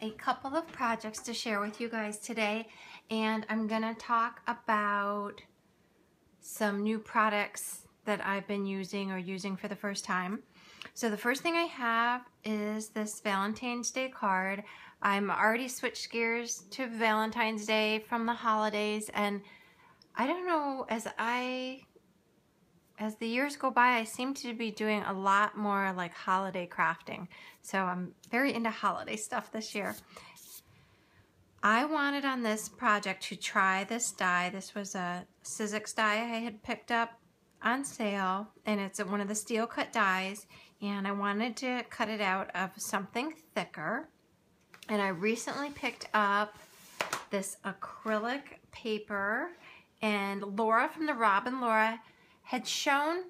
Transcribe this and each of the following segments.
a couple of projects to share with you guys today, and I'm gonna talk about some new products that I've been using or using for the first time. So the first thing I have is this Valentine's Day card. I'm already switched gears to Valentine's Day from the holidays, and I don't know, as the years go by, I seem to be doing a lot more like holiday crafting. So I'm very into holiday stuff this year. I wanted on this project to try this die. This was a Sizzix die I had picked up on sale, and it's one of the steel cut dies, and I wanted to cut it out of something thicker. And I recently picked up this acrylic paper, and Laura from the Robin Laura had shown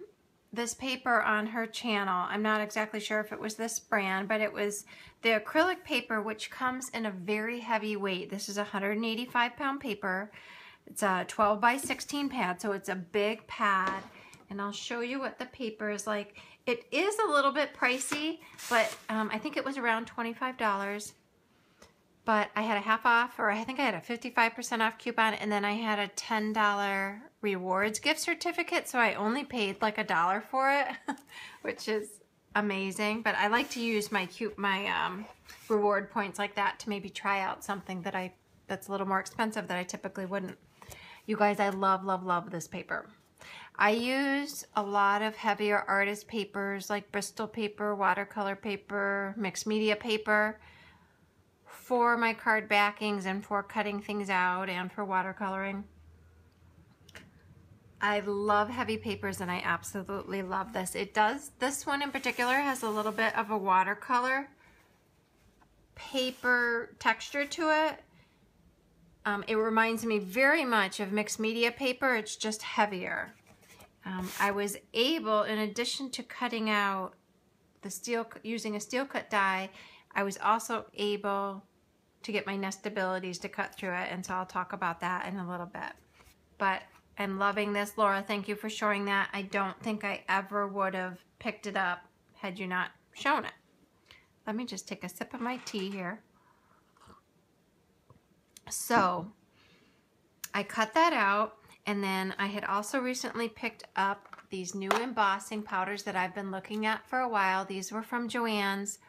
this paper on her channel. I'm not exactly sure if it was this brand, but it was the acrylic paper, which comes in a very heavy weight. This is a 185-pound paper. It's a 12 by 16 pad, so it's a big pad. And I'll show you what the paper is like. It is a little bit pricey, but I think it was around $25. But I had a half off, or I think I had a 55% off coupon, and then I had a $10 rewards gift certificate, so I only paid like $1 for it, which is amazing. But I like to use my reward points like that to maybe try out something that's a little more expensive that I typically wouldn't. You guys, I love, love, love this paper. I use a lot of heavier artist papers like Bristol paper, watercolor paper, mixed media paper for my card backings and for cutting things out and for watercoloring. I love heavy papers, and I absolutely love this. This one in particular has a little bit of a watercolor paper texture to it. It reminds me very much of mixed media paper. It's just heavier. I was able, in addition to cutting out the steel, using a steel cut die, I was also able to get my nestabilities to cut through it, and so I'll talk about that in a little bit. But I'm loving this. Laura, thank you for showing that. I don't think I ever would have picked it up had you not shown it. Let me just take a sip of my tea here. So I cut that out, and then I had also recently picked up these new embossing powders that I've been looking at for a while. These were from Joann's.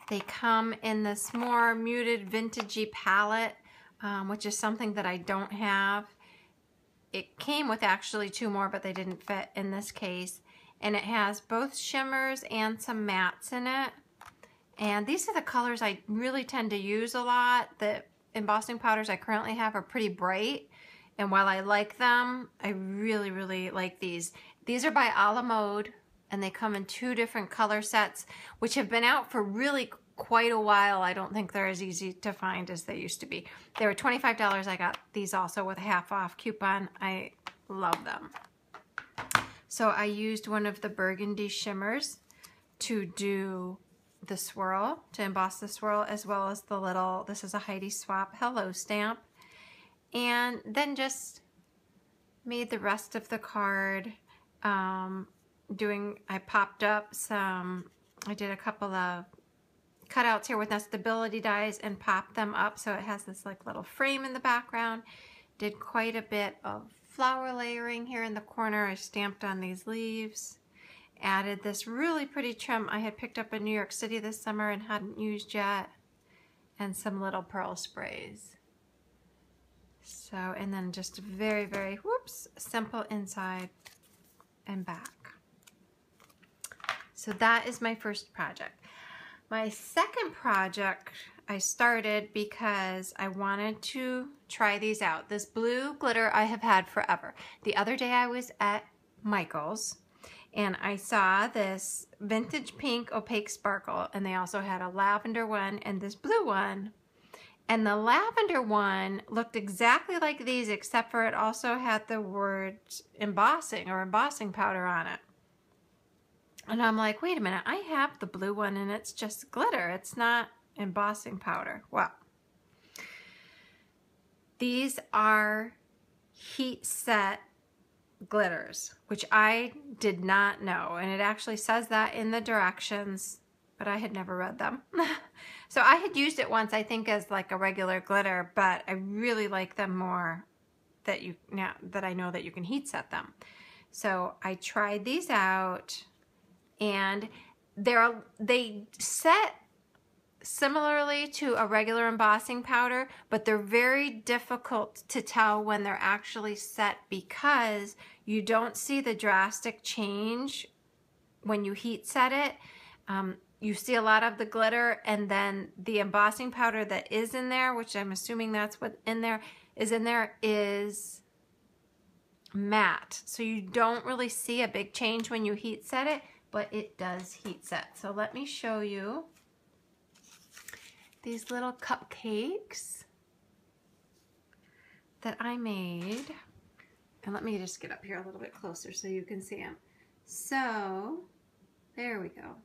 They come in this more muted vintagey palette, which is something that I don't have. It came with actually two more, but they didn't fit in this case. And it has both shimmers and some mattes in it. And these are the colors I really tend to use a lot. The embossing powders I currently have are pretty bright. And while I like them, I really, really like these. These are by a la Mode, and they come in two different color sets, which have been out for really quite a while. I don't think they're as easy to find as they used to be. They were $25. I got these also with a half off coupon. I love them. So I used one of the burgundy shimmers to do the swirl, to emboss the swirl, as well as the little, this is a Heidi Swap Hello stamp. And then just made the rest of the card I popped up some, I did a couple of cutouts here with nestability dies and popped them up so it has this like little frame in the background. Did quite a bit of flower layering here in the corner. I stamped on these leaves. Added this really pretty trim I had picked up in New York City this summer and hadn't used yet. And some little pearl sprays. So, and then just very, very, simple inside and back. So that is my first project. My second project I started because I wanted to try these out. This blue glitter I have had forever. The other day I was at Michael's and I saw this vintage pink opaque sparkle, and they also had a lavender one and this blue one. And the lavender one looked exactly like these, except for it also had the word embossing or embossing powder on it. And I'm like, wait a minute, I have the blue one and it's just glitter. It's not embossing powder. Well, these are heat set glitters, which I did not know. And it actually says that in the directions but I had never read them. So I had used it once, I think, as like a regular glitter, but I really like them more that now that I know that you can heat set them. So I tried these out, and they set similarly to a regular embossing powder, but they're very difficult to tell when they're actually set because you don't see the drastic change when you heat set it. You see a lot of the glitter, and then the embossing powder that is in there, which I'm assuming that's what is matte. So you don't really see a big change when you heat set it, but it does heat set. So let me show you these little cupcakes that I made. And let me just get up here a little bit closer so you can see them. So there we go.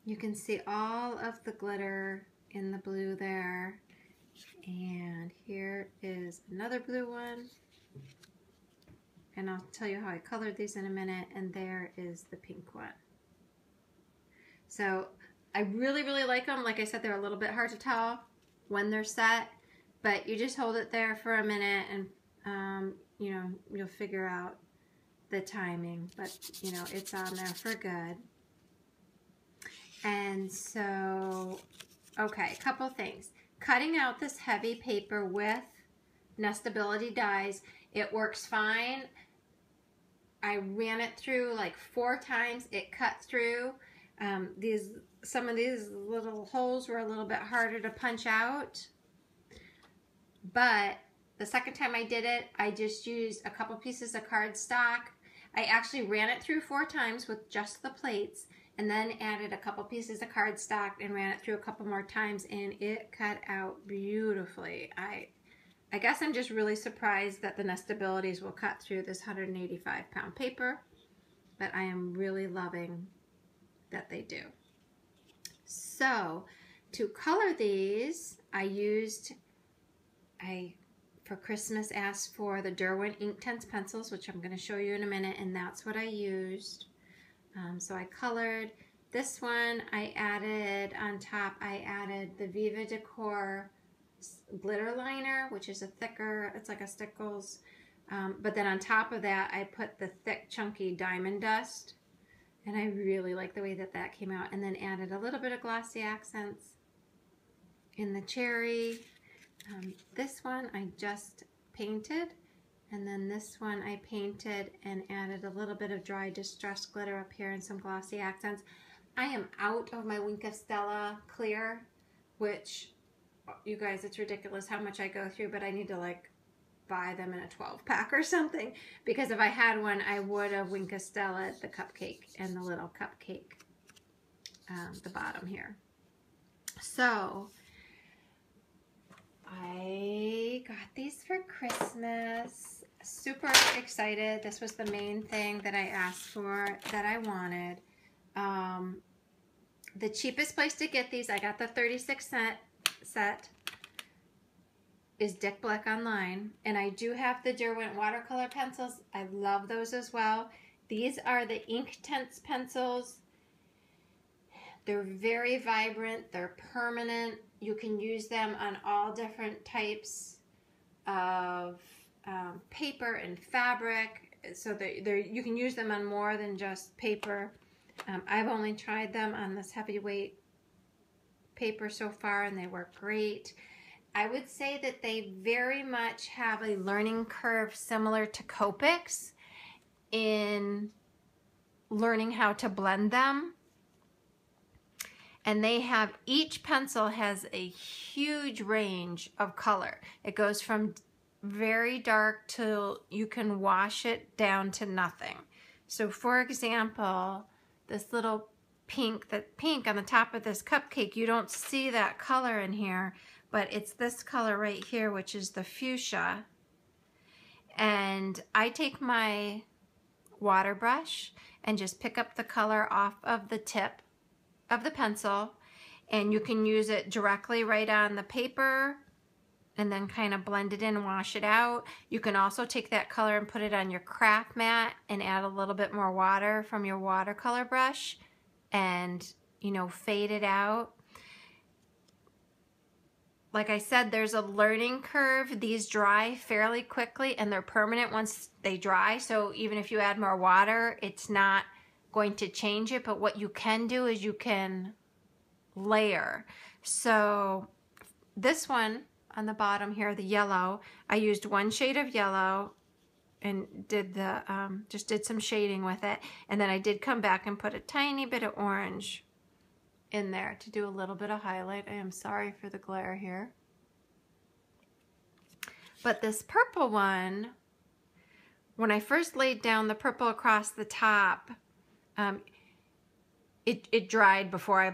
You can see all of the glitter in the blue there. And here is another blue one. And I'll tell you how I colored these in a minute. And there is the pink one. So I really, really like them. Like I said, they're a little bit hard to tell when they're set, but you just hold it there for a minute and, you know, you'll figure out the timing, but, you know, it's on there for good. And so, okay, a couple things. Cutting out this heavy paper with nestability dies, it works fine. I ran it through like 4 times. It cut through. Some of these little holes were a little bit harder to punch out, but the second time I did it, I just used a couple pieces of cardstock. I actually ran it through 4 times with just the plates, and then added a couple pieces of cardstock and ran it through a couple more times, and it cut out beautifully. I guess I'm just really surprised that the nestabilities will cut through this 185-pound paper, but I am really loving that they do. So to color these, for Christmas asked for the Derwent Inktense pencils, which I'm going to show you in a minute, and that's what I used. So I colored this one. I added on top, I added the Viva Decor glitter liner, which is a thicker, it's like a Stickles, but then on top of that I put the thick chunky diamond dust, and I really like the way that that came out, and then added a little bit of glossy accents in the cherry. This one I just painted, and then this one I painted and added a little bit of dry distressed glitter up here and some glossy accents. I am out of my Wink of Stella clear, which, you guys, it's ridiculous how much I go through, but I need to like buy them in a 12-pack or something, because if I had one, I would have Wink of Stella the cupcake and the little cupcake, the bottom here. So I got these for Christmas. Super excited. This was the main thing that I asked for, that I wanted. The cheapest place to get these, I got the 36-cent set, is Dick Blick online, and I do have the Derwent watercolor pencils. I love those as well. These are the Inktense pencils. They're very vibrant. They're permanent. You can use them on all different types of paper and fabric, so that you can use them on more than just paper. I've only tried them on this heavyweight paper so far, and they work great. I would say that they very much have a learning curve similar to Cupcakes in learning how to blend them. And they have, each pencil has a huge range of color. It goes from very dark till you can wash it down to nothing. So for example, this little pink, that pink on the top of this cupcake, you don't see that color in here, but it's this color right here, which is the fuchsia. And I take my water brush and just pick up the color off of the tip of the pencil, and you can use it directly right on the paper and then kind of blend it in and wash it out. You can also take that color and put it on your craft mat and add a little bit more water from your watercolor brush and, you know, fade it out. Like I said, there's a learning curve. These dry fairly quickly and they're permanent once they dry. So even if you add more water, it's not going to change it. But what you can do is you can layer. So this one on the bottom here, the yellow, I used one shade of yellow and did the just did some shading with it, and then I did come back and put a tiny bit of orange in there to do a little bit of highlight. I am sorry for the glare here. But this purple one, when I first laid down the purple across the top, it dried before I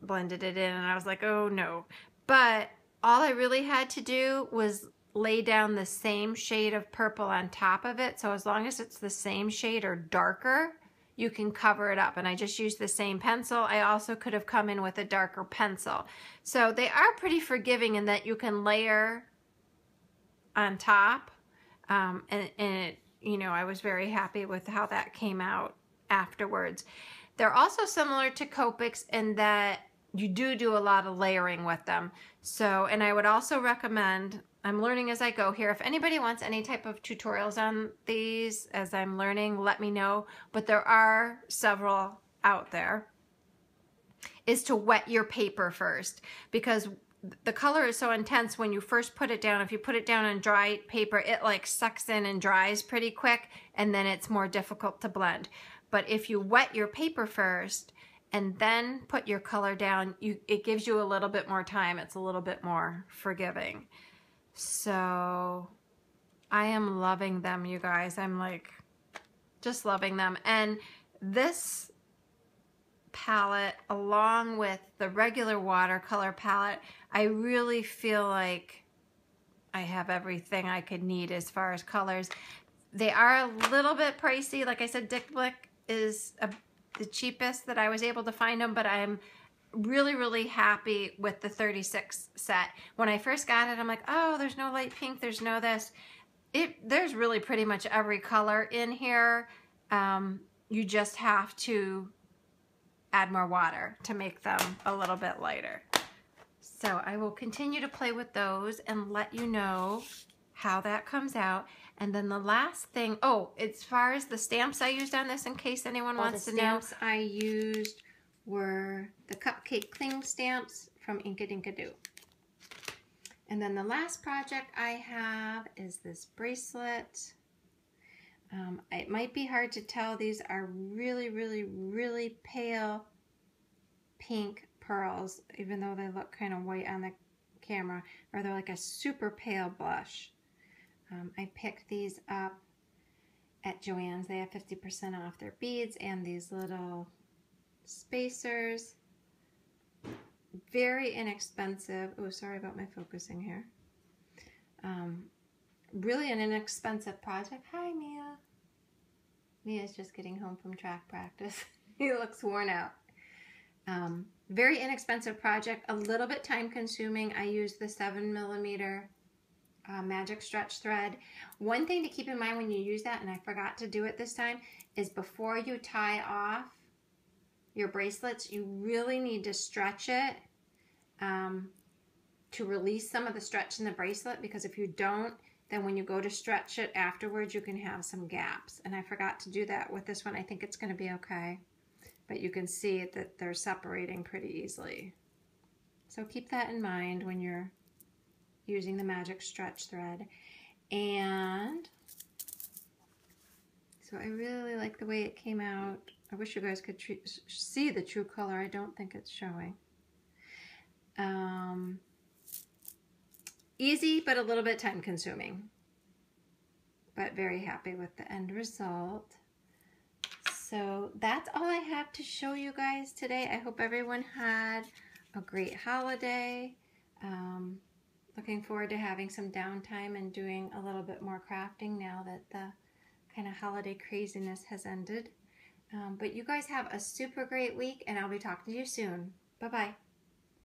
blended it in, and I was like, oh no. But all I really had to do was lay down the same shade of purple on top of it. So as long as it's the same shade or darker, you can cover it up. And I just used the same pencil. I also could have come in with a darker pencil. So they are pretty forgiving in that you can layer on top. And it, you know, I was very happy with how that came out afterwards. They're also similar to Cupcakes in that you do a lot of layering with them. So, and I would also recommend, I'm learning as I go here, if anybody wants any type of tutorials on these as I'm learning, let me know. But there are several out there, is to wet your paper first, because the color is so intense when you first put it down. If you put it down on dry paper, it like sucks in and dries pretty quick, and then it's more difficult to blend. But if you wet your paper first and then put your color down, it gives you a little bit more time. It's a little bit more forgiving. So I am loving them, you guys. I'm like just loving them. And this palette, along with the regular watercolor palette, I really feel like I have everything I could need as far as colors. They are a little bit pricey. Like I said, Dick Blick is the cheapest that I was able to find them, but I'm really happy with the 36 set. When I first got it, I'm like, oh, there's no light pink, there's no this. There's really pretty much every color in here. You just have to add more water to make them a little bit lighter. So I will continue to play with those and let you know how that comes out. And then the last thing, oh, as far as the stamps I used on this, in case anyone wants to know. The stamps I used were the Cupcake Cling stamps from Inkadinkado. And then the last project I have is this bracelet. It might be hard to tell. These are really pale pink pearls, even though they look kind of white on the camera, or they're like a super pale blush. I picked these up at Joann's. They have 50% off their beads and these little spacers. Very inexpensive. Oh, sorry about my focusing here. Really an inexpensive project. Hi, Mia. Mia's just getting home from track practice. He looks worn out. Very inexpensive project. A little bit time consuming. I used the 7mm magic stretch thread. One thing to keep in mind when you use that, and I forgot to do it this time, is before you tie off your bracelets, you really need to stretch it to release some of the stretch in the bracelet, because if you don't, then when you go to stretch it afterwards, you can have some gaps. And I forgot to do that with this one. I think it's going to be okay. But you can see that they're separating pretty easily. So keep that in mind when you're using the magic stretch thread. And so I really like the way it came out. I wish you guys could see the true color. I don't think it's showing. Easy, but a little bit time consuming. But very happy with the end result. So that's all I have to show you guys today. I hope everyone had a great holiday. Looking forward to having some downtime and doing a little bit more crafting now that the kind of holiday craziness has ended. But you guys have a super great week, and I'll be talking to you soon. Bye-bye.